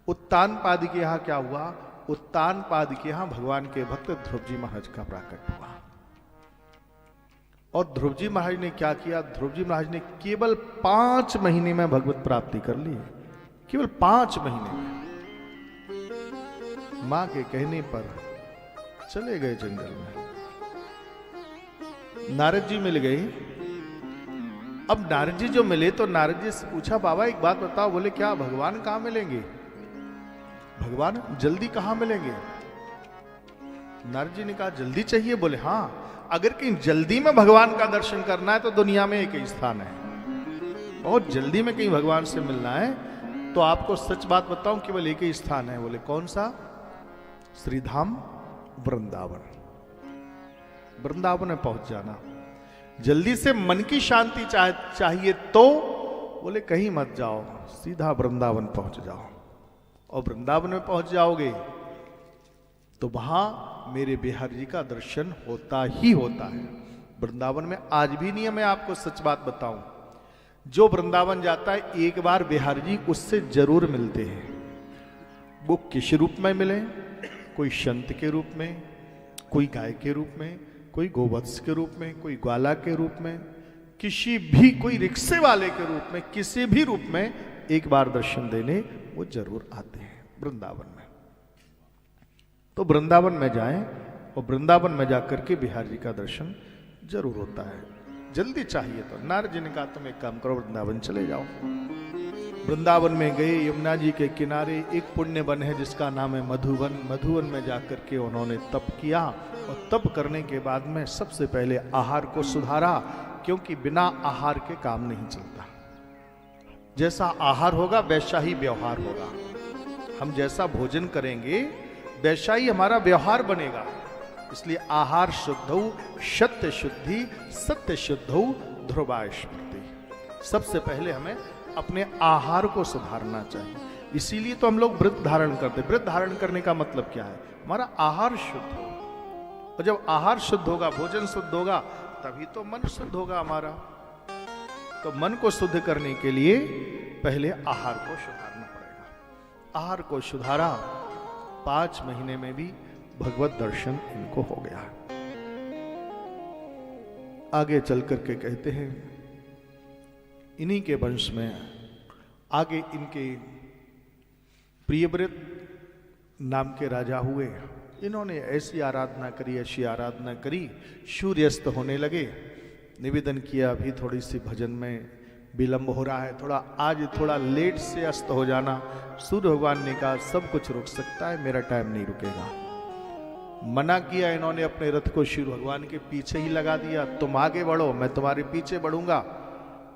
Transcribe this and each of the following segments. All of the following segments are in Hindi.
उत्तानपाद के यहाँ क्या हुआ? उत्तानपाद के यहाँ भगवान के भक्त ध्रुव जी महाराज का प्राकट हुआ। और ध्रुव जी महाराज ने क्या किया? ध्रुव जी महाराज ने केवल 5 महीने में भगवत प्राप्ति कर ली। केवल 5 महीने में मां के कहने पर चले गए जंगल में। नारद जी मिल गए। अब नारद जी जो मिले तो नारद जी से पूछा, बाबा एक बात बताओ। बोले क्या? भगवान कहां मिलेंगे? भगवान जल्दी कहां मिलेंगे? नारद जी ने कहा जल्दी चाहिए? बोले हाँ, अगर कहीं जल्दी में भगवान का दर्शन करना है तो दुनिया में एक ही स्थान है। बहुत जल्दी में कहीं भगवान से मिलना है तो आपको सच बात बताऊं, केवल एक ही स्थान है। बोले कौन सा? श्रीधाम वृंदावन। वृंदावन में पहुंच जाना। जल्दी से मन की शांति चाहिए तो बोले कहीं मत जाओ, सीधा वृंदावन पहुंच जाओ। और वृंदावन में पहुंच जाओगे तो वहां मेरे बिहारी जी का दर्शन होता ही होता है। वृंदावन में आज भी नहीं है, मैं आपको सच बात बताऊं, जो वृंदावन जाता है एक बार बिहारी जी उससे जरूर मिलते हैं। वो किस रूप में मिले? कोई संत के रूप में, कोई गाय के रूप में, कोई गोवत्स के रूप में, कोई ग्वाला के रूप में, किसी भी, कोई रिक्शे वाले के रूप में, किसी भी रूप में एक बार दर्शन देने वो जरूर आते हैं वृंदावन में। तो वृंदावन में जाएं और वृंदावन में जाकर के बिहारी जी का दर्शन जरूर होता है। जल्दी चाहिए तो नारद जी ने कहा तुम एक काम करो, वृंदावन चले जाओ। वृंदावन में गए, यमुना जी के किनारे एक पुण्य वन है जिसका नाम है मधुवन। मधुवन में जाकर के उन्होंने तप किया और तप करने के बाद में सबसे पहले आहार को सुधारा, क्योंकि बिना आहार के काम नहीं चलता। जैसा आहार होगा वैसा ही व्यवहार होगा। हम जैसा भोजन करेंगे वैसा ही हमारा व्यवहार बनेगा। इसलिए आहार शुद्धौ सत्य शुद्धि, सत्य शुद्धौ ध्रुवा स्मृति। सबसे पहले हमें अपने आहार को सुधारना चाहिए। इसीलिए तो हम लोग व्रत धारण करते हैं। व्रत धारण करने का मतलब क्या है? हमारा आहार शुद्ध हो। और जब आहार शुद्ध होगा, भोजन शुद्ध होगा, तभी तो मन शुद्ध होगा हमारा। तो मन को शुद्ध करने के लिए पहले आहार को सुधारना पड़ेगा। आहार को सुधारा, 5 महीने में भी भगवत दर्शन इनको हो गया। आगे चल करके कहते हैं इन्हीं के वंश में आगे इनके प्रियव्रत नाम के राजा हुए। इन्होंने ऐसी आराधना करी, ऐसी आराधना करी, सूर्यास्त होने लगे। निवेदन किया अभी थोड़ी सी भजन में विलंब हो रहा है, आज थोड़ा लेट से अस्त हो जाना। सूर्य भगवान ने कहा सब कुछ रुक सकता है, मेरा टाइम नहीं रुकेगा। मना किया इन्होंने, अपने रथ को सूर्य भगवान के पीछे ही लगा दिया। तुम आगे बढ़ो, मैं तुम्हारे पीछे बढ़ूंगा,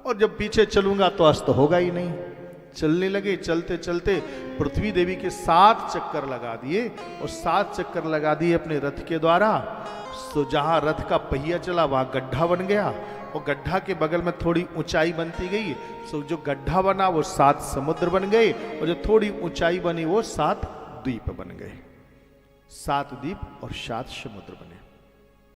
और जब पीछे चलूंगा तो अस्त होगा ही नहीं। चलने लगे। चलते चलते पृथ्वी देवी के 7 चक्कर लगा दिए, और 7 चक्कर लगा दिए अपने रथ के द्वारा। तो जहां रथ का पहिया चला वहां गड्ढा बन गया, और गड्ढा के बगल में थोड़ी ऊंचाई बनती गई। सो जो गड्ढा बना वो 7 समुद्र बन गए, और जो थोड़ी ऊंचाई बनी वो 7 द्वीप बन गए। 7 द्वीप और 7 समुद्र बने।